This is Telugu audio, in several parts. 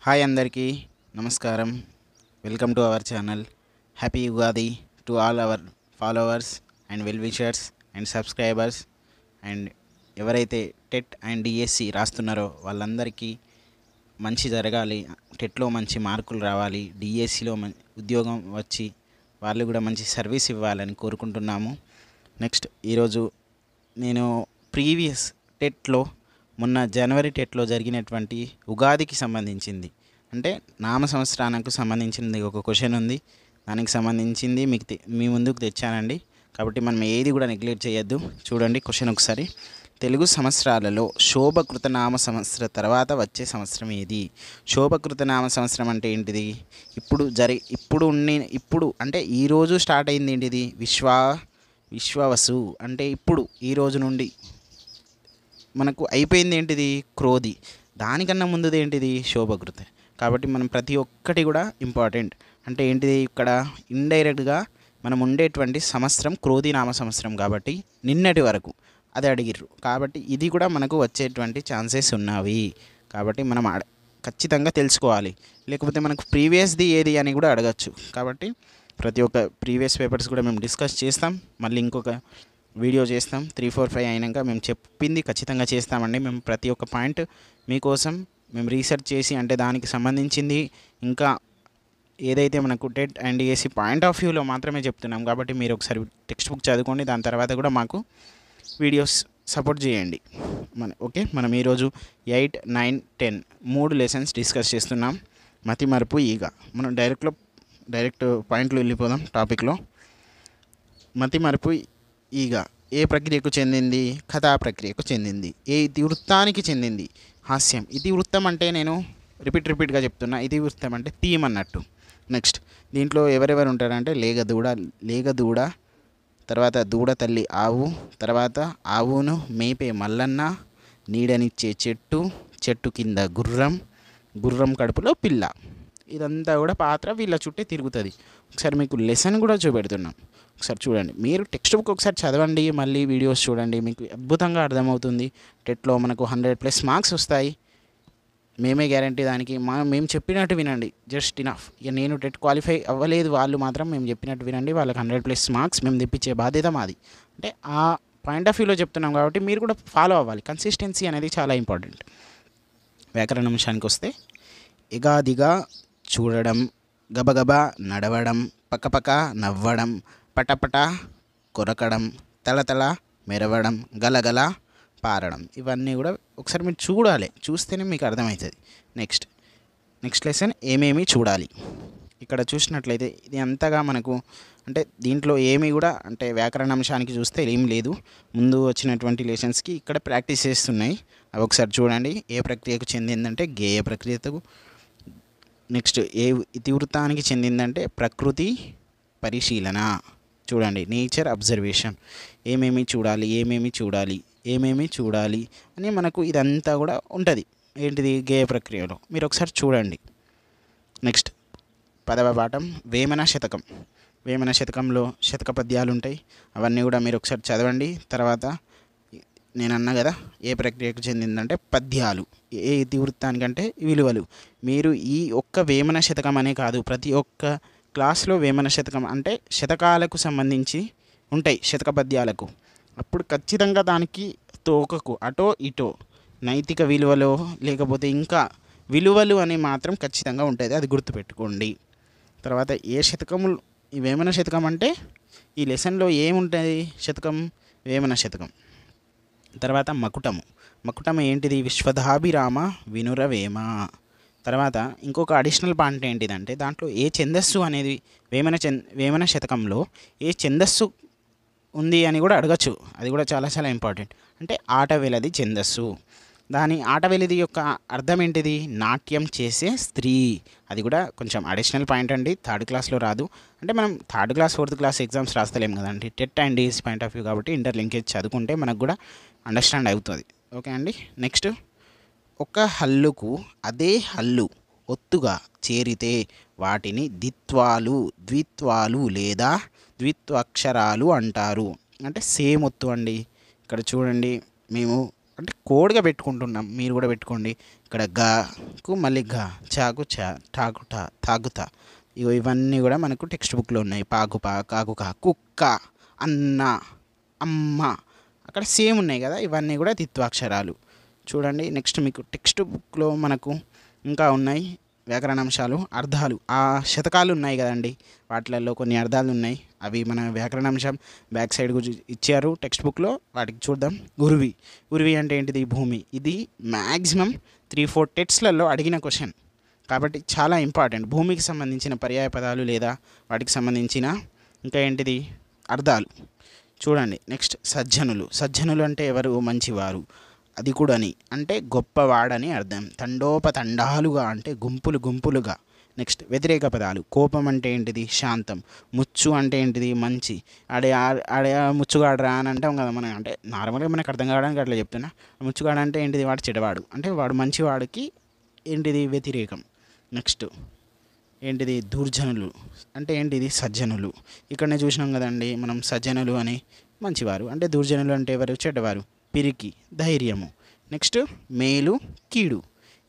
హాయ్ అందరికీ నమస్కారం. Welcome to our channel. Happy Ugadi to all our followers and well wishers and subscribers. And ఎవరైతే టెట్ అండ్ డిఎస్సి రాస్తున్నారో వాళ్ళందరికీ మంచి జరగాలి, టెట్లో మంచి మార్కులు రావాలి, డిఎస్సిలో ఉద్యోగం వచ్చి వాళ్ళు కూడా మంచి సర్వీస్ ఇవ్వాలని కోరుకుంటున్నాము. నెక్స్ట్ ఈరోజు నేను ప్రీవియస్ టెట్లో మొన్న జనవరి టెట్లో జరిగినటువంటి ఉగాదికి సంబంధించింది, అంటే నామ సంవత్సరానికి సంబంధించింది ఒక క్వశ్చన్ ఉంది. దానికి సంబంధించింది మీ ముందుకు తెచ్చానండి. కాబట్టి మనం ఏది కూడా నెగ్లెక్ట్ చేయొద్దు. చూడండి క్వశ్చన్ ఒకసారి. తెలుగు సంవత్సరాలలో శోభకృత నామ సంవత్సర తర్వాత వచ్చే సంవత్సరం ఏది? శోభకృత నామ సంవత్సరం అంటే ఏంటిది? ఇప్పుడు అంటే ఈరోజు స్టార్ట్ అయింది ఏంటిది? విశ్వావసు అంటే ఇప్పుడు ఈ రోజు నుండి మనకు అయిపోయింది ఏంటిది? క్రోధి. దానికన్నా ముందుది ఏంటిది? శోభకృత. కాబట్టి మనం ప్రతి ఒక్కటి కూడా ఇంపార్టెంట్. అంటే ఏంటిది? ఇక్కడ ఇండైరెక్ట్గా మనం ఉండేటువంటి సంవత్సరం క్రోధి నామ సంవత్సరం కాబట్టి నిన్నటి వరకు అది అడిగిర్రు. కాబట్టి ఇది కూడా మనకు వచ్చేటువంటి ఛాన్సెస్ ఉన్నవి. కాబట్టి మనం ఖచ్చితంగా తెలుసుకోవాలి. లేకపోతే మనకు ప్రీవియస్ది ఏది అని కూడా అడగచ్చు. కాబట్టి ప్రతి ఒక్క ప్రీవియస్ పేపర్స్ కూడా మేము డిస్కస్ చేస్తాం. మళ్ళీ ఇంకొక వీడియో చేస్తాం. 3, 4, 5 అయినాక మేము చెప్పింది ఖచ్చితంగా చేస్తామండి. మేము ప్రతి ఒక్క పాయింట్ మీకోసం మేము రీసెర్చ్ చేసి, అంటే దానికి సంబంధించింది ఇంకా ఏదైతే మనకు TET and DSC point of వ్యూలో మాత్రమే చెప్తున్నాం. కాబట్టి మీరు ఒకసారి టెక్స్ట్ బుక్ చదువుకోండి. దాని తర్వాత కూడా మాకు వీడియోస్ సపోర్ట్ చేయండి. మనం ఈరోజు 8, 9, 10 3 లెసన్స్ డిస్కస్ చేస్తున్నాం. మతిమరుపు ఈగ. మనం డైరెక్ట్ పాయింట్లు వెళ్ళిపోదాం టాపిక్లో. మతిమరుపు ఈగ ఏ ప్రక్రియకు చెందింది? కథా ప్రక్రియకు చెందింది. ఏ ఇతివృత్తానికి చెందింది? హాస్యం. ఇతివృత్తం అంటే నేను రిపీట్గా చెప్తున్నా, ఇతివృత్తం అంటే థీమ్ అన్నట్టు. నెక్స్ట్ దీంట్లో ఎవరెవరు ఉంటారంటే లేగదూడ, తర్వాత దూడ తల్లి ఆవు, తర్వాత ఆవును మేపే మల్లన్న, నీడనిచ్చే చెట్టు కింద గుర్రం కడుపులో పిల్ల. ఇదంతా కూడా పాత్ర వీళ్ళ చుట్టే తిరుగుతుంది. ఒకసారి మీకు లెసన్ కూడా చూపెడుతున్నాం. ఒకసారి చూడండి. మీరు టెక్స్ట్ బుక్ ఒకసారి చదవండి, మళ్ళీ వీడియోస్ చూడండి, మీకు అద్భుతంగా అర్థమవుతుంది. టెట్లో మనకు 100+ మార్క్స్ వస్తాయి. మేమే గ్యారంటీ దానికి. మేము చెప్పినట్టు వినండి, జస్ట్ ఇనఫ్. ఇక నేను టెట్ క్వాలిఫై అవ్వలేదు, వాళ్ళు మాత్రం మేము చెప్పినట్టు వినండి. వాళ్ళకి 100+ మార్క్స్ మేము తెప్పించే బాధ్యత మాది. అంటే ఆ పాయింట్ ఆఫ్ వ్యూలో చెప్తున్నాం కాబట్టి మీరు కూడా ఫాలో అవ్వాలి. కన్సిస్టెన్సీ అనేది చాలా ఇంపార్టెంట్. వ్యాకరణ అంశానికి వస్తే, ఎగాదిగా చూడడం, గబగబా నడవడం, పక్కపక్క నవ్వడం, పటపట కొరకడం, తలతల మెరవడం, గలగల పారడం. ఇవన్నీ కూడా ఒకసారి మీరు చూడాలి. చూస్తేనే మీకు అర్థమవుతుంది. నెక్స్ట్ లెసన్ ఏమేమి చూడాలి. ఇక్కడ చూసినట్లయితే ఇది అంతగా మనకు అంటే దీంట్లో ఏమీ కూడా అంటే వ్యాకరణ అంశానికి చూస్తే ఏం లేదు. ముందు వచ్చినటువంటి లెసన్స్కి ఇక్కడ ప్రాక్టీస్ చేస్తున్నాయి. అవి ఒకసారి చూడండి. ఏ ప్రక్రియకు చెందిందంటే గేయ ప్రక్రియకు. నెక్స్ట్ ఏ ఇతివృత్తానికి చెందిందంటే ప్రకృతి పరిశీలన. చూడండి, నేచర్ అబ్జర్వేషన్. ఏమేమి చూడాలి అని మనకు ఇదంతా కూడా ఉంటుంది. ఏంటిది? గేయ ప్రక్రియలో. మీరు ఒకసారి చూడండి. నెక్స్ట్ 10వ పాఠం వేమన శతకం. వేమన శతకంలో శతక పద్యాలు ఉంటాయి. అవన్నీ కూడా మీరు ఒకసారి చదవండి. తర్వాత నేను అన్నా కదా, ఏ ప్రక్రియకు చెందిందంటే పద్యాలు, ఏ ఇతివృత్తానికంటే విలువలు. మీరు ఈ ఒక్క వేమన శతకం అనే కాదు, ప్రతి ఒక్క క్లాస్లో వేమన శతకం అంటే శతకాలకు సంబంధించి ఉంటాయి, శతక పద్యాలకు. అప్పుడు ఖచ్చితంగా దానికి తోకకు అటో ఇటో నైతిక విలువలో లేకపోతే ఇంకా విలువలు అని మాత్రం ఖచ్చితంగా ఉంటుంది. అది గుర్తుపెట్టుకోండి. తర్వాత ఏ శతకములు ఈ వేమన శతకం అంటే ఈ లెసన్లో ఏముంటుంది? శతకం వేమన శతకం. తర్వాత మకుటము ఏంటిది? విశ్వదాభిరామ వినురవేమ. తర్వాత ఇంకొక అడిషనల్ పాయింట్ ఏంటిదంటే దాంట్లో ఏ ఛందస్సు అనేది వేమన శతకంలో ఏ ఛందస్సు ఉంది అని కూడా అడగచ్చు. అది కూడా చాలా చాలా ఇంపార్టెంట్. అంటే ఆటవెలది ఛందస్సు. దాని ఆటవెలిది యొక్క అర్థం ఏంటిది? నాట్యం చేసే స్త్రీ. అది కూడా కొంచెం అడిషనల్ పాయింట్ అండి. 3rd క్లాస్లో రాదు. అంటే మనం 3rd class 4th class exams రాస్తలేం కదండి. TET and DSC point of view కాబట్టి ఇంటర్లింకేజ్ చదువుకుంటే మనకు కూడా అండర్స్టాండ్ అవుతుంది. ఓకే అండి. నెక్స్ట్, ఒక హల్లుకు అదే హల్లు ఒత్తుగా చేరితే వాటిని ద్విత్వాలు లేదా ద్విత్వక్షరాలు అంటారు. అంటే సేమ్ ఒత్తు అండి. ఇక్కడ చూడండి, మేము అంటే కోడ్గా పెట్టుకుంటున్నాం, మీరు కూడా పెట్టుకోండి. ఇక్కడ గాకు మళ్ళీ గా, చాకు చా, టాకు టా, తాగుతా. ఇగో ఇవన్నీ కూడా మనకు టెక్స్ట్ బుక్లో ఉన్నాయి. పాకు పా, కాకు కా, కుక్క, అన్న, అమ్మ, అక్కడ సేమ్ ఉన్నాయి కదా. ఇవన్నీ కూడా ద్విత్వాక్షరాలు. చూడండి నెక్స్ట్ మీకు టెక్స్ట్ బుక్లో మనకు ఇంకా ఉన్నాయి వ్యాకరణాంశాలు, అర్థాలు. ఆ శతకాలు ఉన్నాయి కదండి, వాటిలలో కొన్ని అర్థాలు ఉన్నాయి. అవి మన వ్యాకరణాంశం బ్యాక్ సైడ్ ఇచ్చారు టెక్స్ట్ బుక్లో, వాటికి చూద్దాం. ఉరివి, ఉరివి అంటే ఏంటిది? భూమి. ఇది మ్యాక్సిమం 3-4 టెట్స్లలో అడిగిన క్వశ్చన్ కాబట్టి చాలా ఇంపార్టెంట్. భూమికి సంబంధించిన పర్యాయ పదాలు లేదా వాటికి సంబంధించిన ఇంకా ఏంటిది అర్థాలు చూడండి. నెక్స్ట్ సజ్జనులు. సజ్జనులు అంటే ఎవరు? మంచివారు. అది కూడాని అంటే గొప్పవాడని అర్థం. తండోపతండాలుగా అంటే గుంపులు గుంపులుగా. నెక్స్ట్ వ్యతిరేక పదాలు. కోపం అంటే ఏంటిది? శాంతం. ముచ్చు అంటే ఏంటిది? మంచి. ఆడే ఆడే ముచ్చుగాడరా అని అంటాం కదా మనం, అంటే నార్మల్గా మనకు అర్థం కావడానికి అట్లా చెప్తున్నా. ముచ్చుగాడు అంటే ఏంటిది? వాడు చెడవాడు, అంటే వాడు మంచివాడికి ఏంటిది? వ్యతిరేకం. నెక్స్ట్ ఏంటిది? దుర్జనులు అంటే ఏంటిది? సజ్జనులు. ఇక్కడనే చూసినాం కదండి మనం, సజ్జనులు అని మంచివారు, అంటే దుర్జనులు అంటే ఎవరు? చెడ్డవారు. పిరికి, ధైర్యము. నెక్స్ట్ మేలు, కీడు.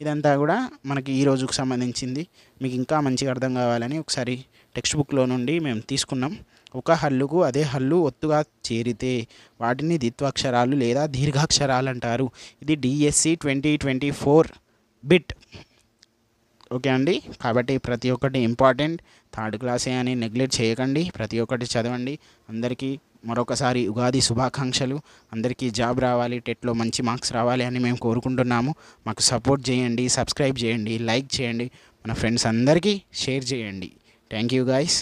ఇదంతా కూడా మనకి ఈ రోజుకు సంబంధించింది. మీకు ఇంకా మంచిగా అర్థం కావాలని ఒకసారి టెక్స్ట్ బుక్లో నుండి మేము తీసుకున్నాం. ఒక హల్లుకు అదే హల్లు ఒత్తుగా చేరితే వాటిని ద్విత్వాక్షరాలు లేదా దీర్ఘాక్షరాలు అంటారు. ఇది డిఎస్సి 2024 బిట్. ఓకే అండి. కాబట్టి ప్రతి ఒక్కటి ఇంపార్టెంట్. థర్డ్ క్లాసే అని నెగ్లెక్ట్ చేయకండి, ప్రతి ఒక్కటి చదవండి. అందరికీ మరొకసారి ఉగాది శుభాకాంక్షలు. అందరికీ జాబ్ రావాలి, టెట్లో మంచి మార్క్స్ రావాలి అని మేము కోరుకుంటున్నాము. మాకు సపోర్ట్ చేయండి, సబ్స్క్రైబ్ చేయండి, లైక్ చేయండి, మన ఫ్రెండ్స్ అందరికీ షేర్ చేయండి. Thank you guys.